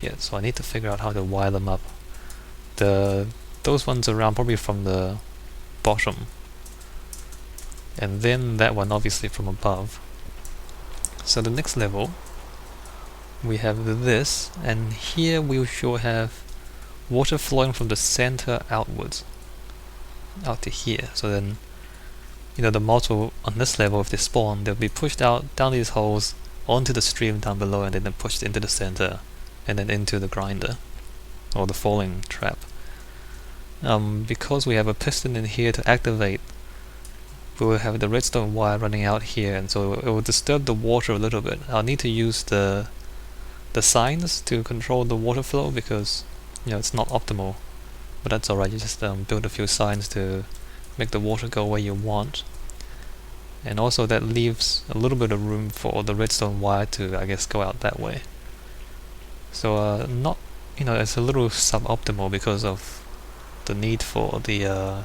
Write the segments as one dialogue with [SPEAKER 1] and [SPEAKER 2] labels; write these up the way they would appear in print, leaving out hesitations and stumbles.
[SPEAKER 1] yet, so I need to figure out how to wire them up. Those ones around probably from the bottom, and then that one obviously from above. So the next level we have this, and here we shall have water flowing from the center outwards out to here. So then, you know, the mobs will, on this level, if they spawn, they'll be pushed out down these holes onto the stream down below, and then pushed into the center and then into the grinder or the falling trap. Because we have a piston in here to activate, we will have the redstone wire running out here, and so it will disturb the water a little bit. I'll need to use the signs to control the water flow, because you know it's not optimal, but that's alright. You just build a few signs to make the water go where you want, and also that leaves a little bit of room for the redstone wire to, I guess, go out that way. So not, you know, it's a little suboptimal because of the need for the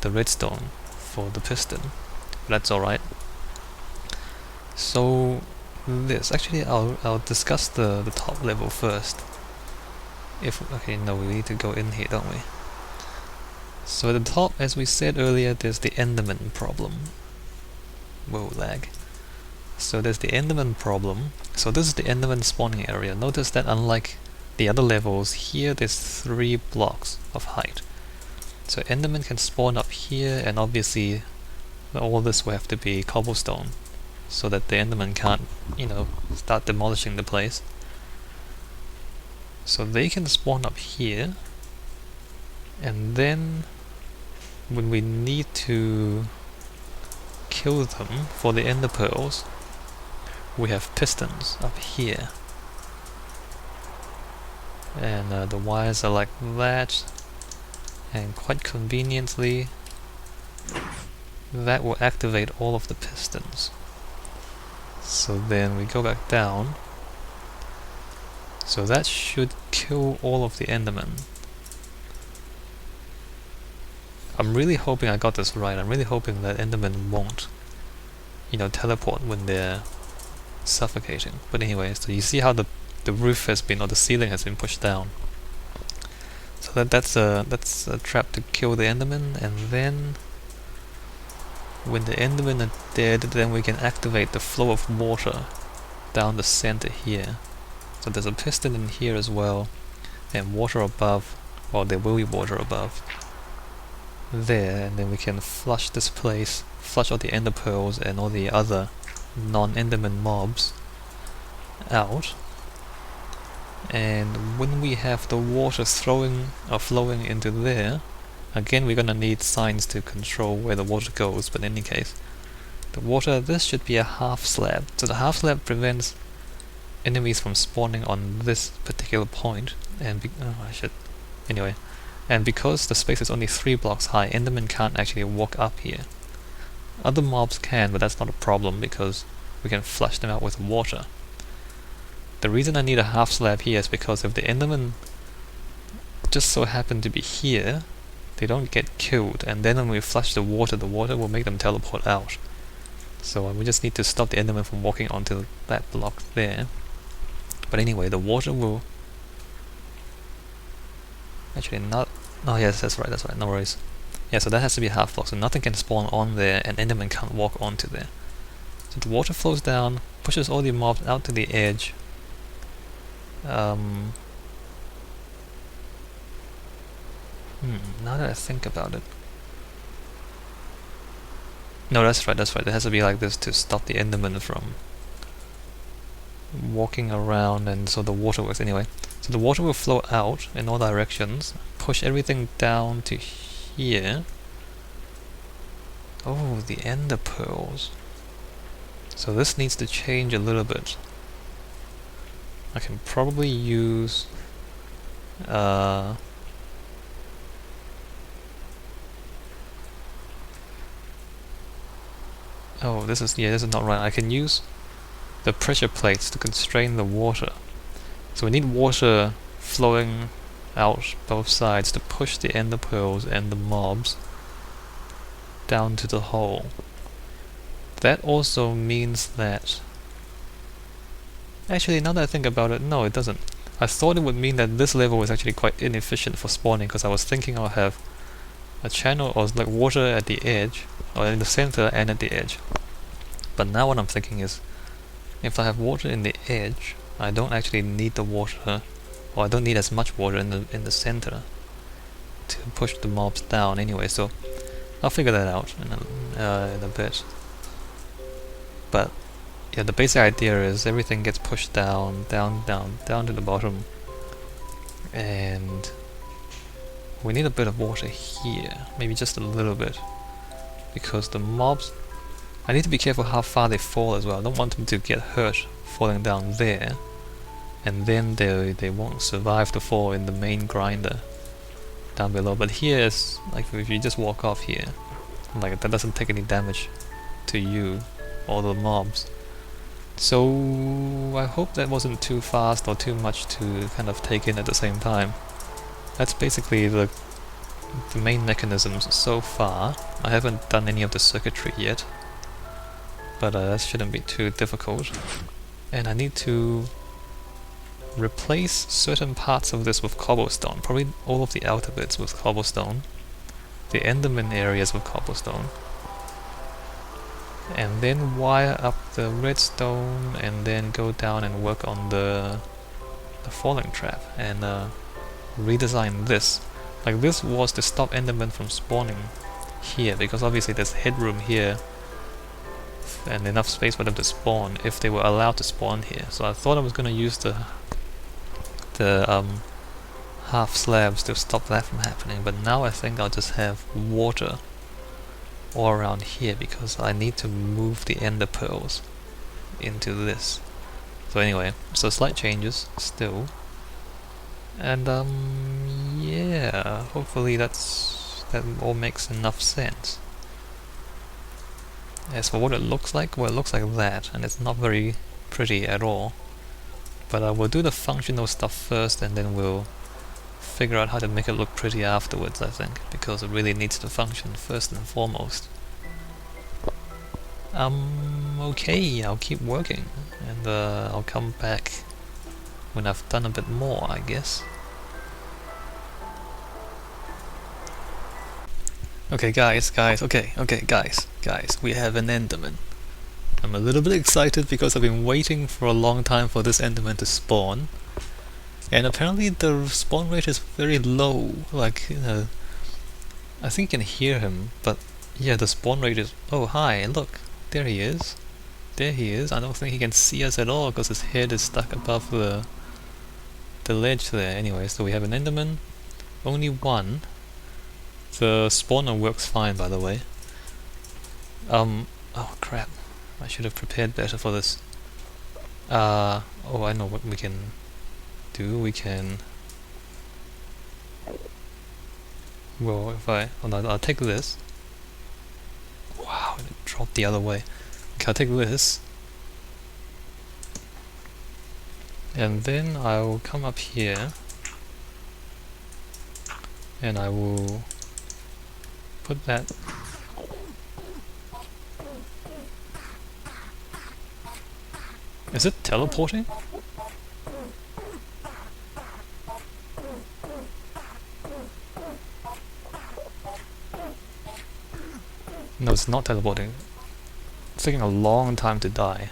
[SPEAKER 1] redstone for the piston, but that's alright. So this, actually I'll discuss the top level first. Okay, no, we need to go in here, don't we? So at the top, as we said earlier, there's the enderman problem. Whoa, lag. So there's the enderman problem. So this is the enderman spawning area. Notice that unlike the other levels, here there's 3 blocks of height. So enderman can spawn up here, and obviously all this will have to be cobblestone, so that the enderman can't, you know, start demolishing the place. So they can spawn up here, and then when we need to kill them for the ender pearls, we have pistons up here, and the wires are like that, and quite conveniently that will activate all of the pistons. So then we go back down, so that should kill all of the endermen. I'm really hoping I got this right. I'm really hoping that endermen won't, you know, teleport when they're suffocating. But anyway, so you see how the roof has been, or the ceiling has been pushed down. So that's a trap to kill the endermen, and then when the endermen are dead, then we can activate the flow of water down the center here. So there's a piston in here as well, and water above. Well, there will be water above there, and then we can flush this place, flush all the ender pearls and all the other non-enderman mobs out. And when we have the water flowing into there, again we're gonna need signs to control where the water goes, but in any case, the water, this should be a half slab. So the half slab prevents enemies from spawning on this particular point, and anyway, and because the space is only 3 blocks high, endermen can't actually walk up here. Other mobs can, but that's not a problem because we can flush them out with water. The reason I need a half slab here is because if the endermen just so happen to be here, they don't get killed, and then when we flush the water will make them teleport out. So we just need to stop the enderman from walking onto that block there. But anyway, the water will actually not. Oh yes, that's right. No worries. Yeah, so that has to be a half block, so nothing can spawn on there, and enderman can't walk onto there. So the water flows down, pushes all the mobs out to the edge. Now that I think about it. No, that's right. It has to be like this to stop the enderman from walking around, and so the water works anyway. So the water will flow out in all directions, push everything down to here. Oh, the ender pearls. So this needs to change a little bit. I can probably use oh, this is not right. I can use the pressure plates to constrain the water. So we need water flowing out both sides to push the ender pearls and the mobs down to the hole. That also means that... Actually, now that I think about it, no, it doesn't. I thought it would mean that this level was actually quite inefficient for spawning, because I was thinking I'll have a channel or like water at the edge, or in the center and at the edge. But now what I'm thinking is, if I have water in the edge, I don't actually need the water, or I don't need as much water in the center to push the mobs down anyway. So I'll figure that out in a bit. But yeah, the basic idea is everything gets pushed down, down, down, down to the bottom, and we need a bit of water here, maybe just a little bit, because the mobs, I need to be careful how far they fall as well. I don't want them to get hurt falling down there, and then they won't survive the fall in the main grinder down below. But here is, like, if you just walk off here, like, that doesn't take any damage to you or the mobs. So I hope that wasn't too fast or too much to kind of take in at the same time. That's basically the main mechanisms so far. I haven't done any of the circuitry yet, but that shouldn't be too difficult. And I need to replace certain parts of this with cobblestone, probably all of the outer bits with cobblestone, the enderman areas with cobblestone, and then wire up the redstone, and then go down and work on the falling trap, and redesign this. Like, this was to stop endermen from spawning here, because obviously there's headroom here and enough space for them to spawn if they were allowed to spawn here. So I thought I was going to use the half slabs to stop that from happening, but now I think I'll just have water all around here, because I need to move the ender pearls into this. So anyway, so slight changes still, and yeah, hopefully that all makes enough sense. As for what it looks like, well, it looks like that, and it's not very pretty at all. But I will do the functional stuff first, and then we'll figure out how to make it look pretty afterwards, I think, because it really needs to function first and foremost. Okay, I'll keep working, and I'll come back when I've done a bit more, I guess. Okay guys, we have an enderman. I'm a little bit excited because I've been waiting for a long time for this enderman to spawn. And apparently the spawn rate is very low, like, you know, I think you can hear him, but yeah, the spawn rate is... Oh, hi, look, there he is. There he is. I don't think he can see us at all because his head is stuck above the ledge there. Anyway, so we have an enderman, only one. The spawner works fine, by the way. Oh crap, I should have prepared better for this. Oh, I know what we can do. We can... Well, if I'll take this. Wow, it dropped the other way. Okay, I'll take this. And then I'll come up here. And I will put that... Is it teleporting? No, it's not teleporting. It's taking a long time to die.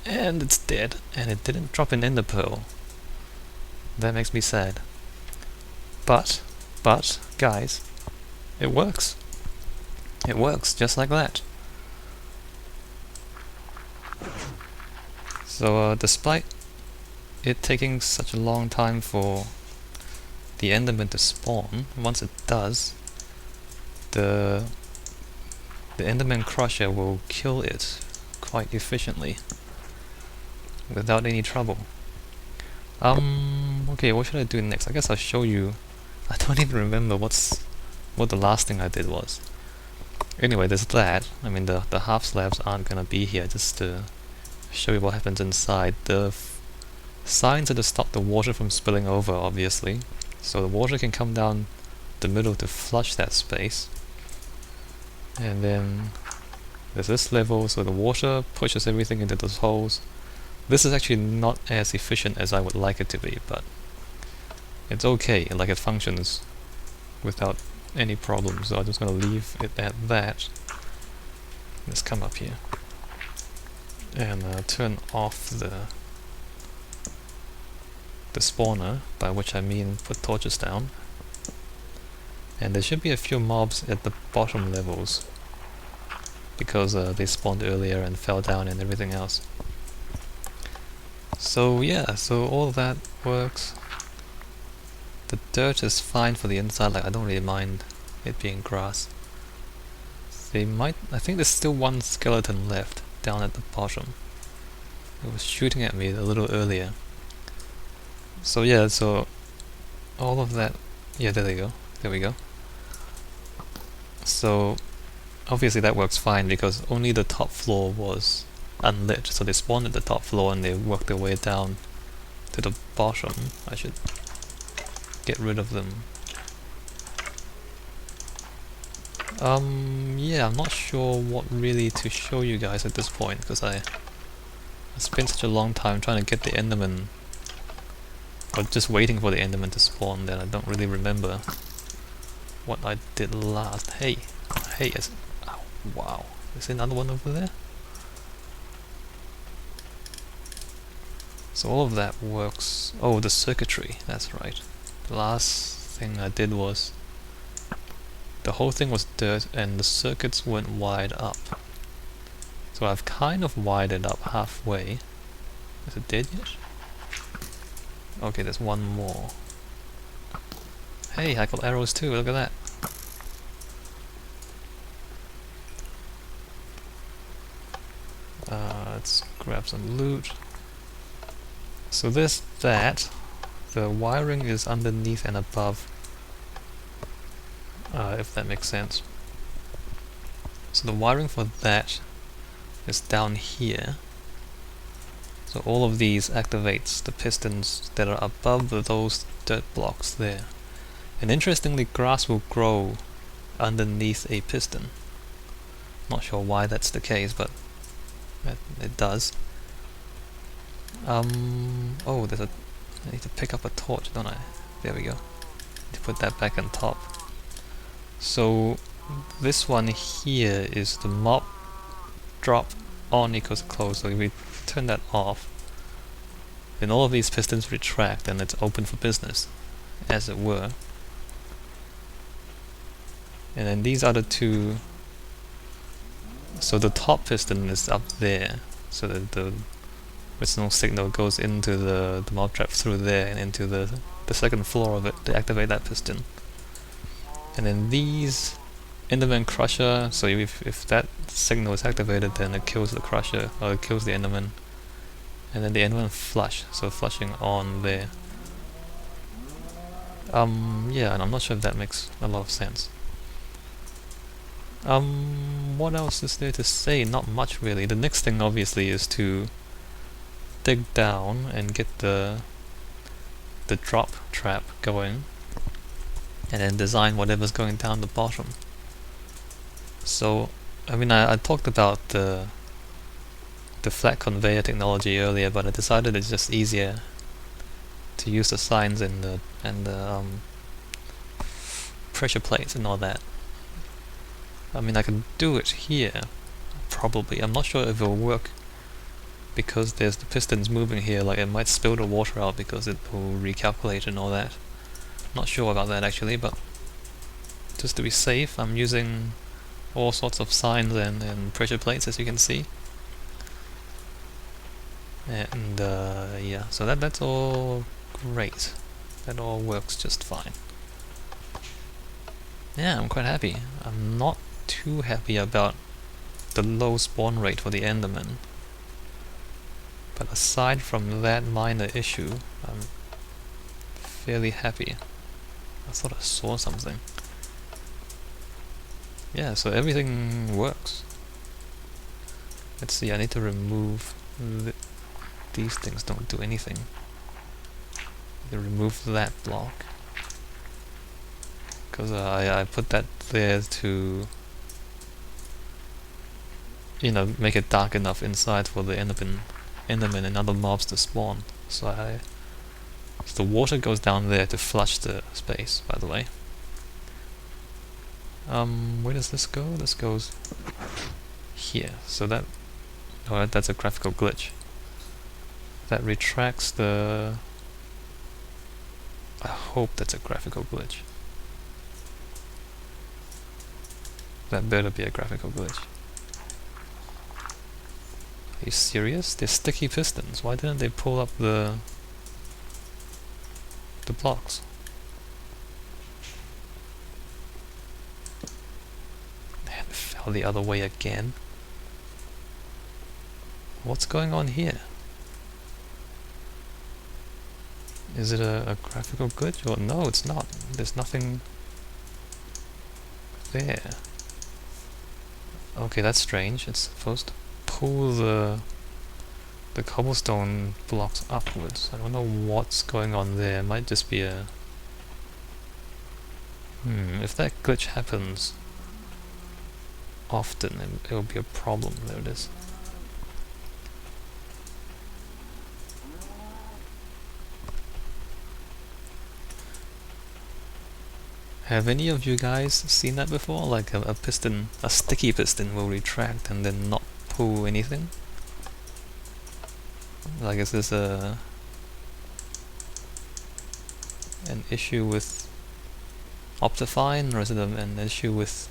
[SPEAKER 1] And it's dead. And it didn't drop an ender pearl. That makes me sad. But, guys, it works. It works just like that. So, despite it taking such a long time for the enderman to spawn, once it does, the enderman crusher will kill it quite efficiently without any trouble. Okay, what should I do next? I guess I'll show you. I don't even remember what the last thing I did was. Anyway, there's that. I mean, the half slabs aren't gonna be here, just to show you what happens inside. The signs are to stop the water from spilling over, obviously, so the water can come down the middle to flush that space. And then there's this level, so the water pushes everything into those holes. This is actually not as efficient as I would like it to be, but it's okay, like it functions without any problems, so I'm just going to leave it at that. Let's come up here and turn off the spawner, by which I mean put torches down. And there should be a few mobs at the bottom levels, because they spawned earlier and fell down and everything else. So yeah, so all that works. The dirt is fine for the inside, like I don't really mind it being grass. I think there's still one skeleton left down at the bottom. It was shooting at me a little earlier. So yeah, so all of that, yeah, there we go. So obviously that works fine because only the top floor was unlit, so they spawned at the top floor and they worked their way down to the bottom. I should get rid of them. Yeah, I'm not sure what really to show you guys at this point, because I spent such a long time trying to get the enderman, or just waiting for the enderman to spawn, that I don't really remember what I did last. Hey, oh, wow, is there another one over there? So all of that works. Oh, the circuitry, that's right. The last thing I did was, the whole thing was dirt and the circuits weren't wired up. So I've kind of wired it up halfway. Is it dead yet? Okay, there's one more. Hey, I got arrows too, look at that. Let's grab some loot. So there's that. The wiring is underneath and above, if that makes sense. So the wiring for that is down here. So all of these activates the pistons that are above those dirt blocks there. And interestingly, grass will grow underneath a piston. Not sure why that's the case, but it does. Oh, I need to pick up a torch, don't I? There we go. Need to put that back on top. So this one here is the mob drop on equals close. So if we turn that off, then all of these pistons retract and it's open for business, as it were. And then these other two, so the top piston is up there, so that the redstone signal goes into the mob trap through there and into the second floor of it to activate that piston. And then these enderman crusher, so if that signal is activated, then it kills the crusher, or it kills the enderman. And then the enderman flush, so flushing on there. Yeah, and I'm not sure if that makes a lot of sense. What else is there to say? Not much really. The next thing obviously is to dig down and get the drop trap going, and then design whatever's going down the bottom. So, I mean, I talked about the flat conveyor technology earlier, but I decided it's just easier to use the signs and the pressure plates and all that. I mean, I can do it here, probably. I'm not sure if it'll work because there's the pistons moving here. Like, it might spill the water out because it will recalculate and all that. Not sure about that actually, but just to be safe, I'm using all sorts of signs and pressure plates, as you can see. And yeah, so that's all great. That all works just fine. Yeah, I'm quite happy. I'm not too happy about the low spawn rate for the enderman, but aside from that minor issue, I'm fairly happy. I thought I saw something. Yeah, so everything works. Let's see, I need to remove these things. Don't do anything. Remove that block, because I put that there to, you know, make it dark enough inside for the enderman endermen and other mobs to spawn. So the water goes down there to flush the space, by the way. Where does this go? This goes here. So that's a graphical glitch. That retracts the... I hope that's a graphical glitch. That better be a graphical glitch. Are you serious? They're sticky pistons. Why didn't they pull up the blocks? Man, it fell the other way again. What's going on here? Is it a graphical glitch? Or no, it's not. There's nothing there. Okay, that's strange. It's supposed to pull the cobblestone blocks upwards. I don't know what's going on there. It might just be a... if that glitch happens often, it will be a problem. There it is. Have any of you guys seen that before? Like a piston, a sticky piston will retract and then not pull anything? Like, is this an issue with Optifine, or is it an issue with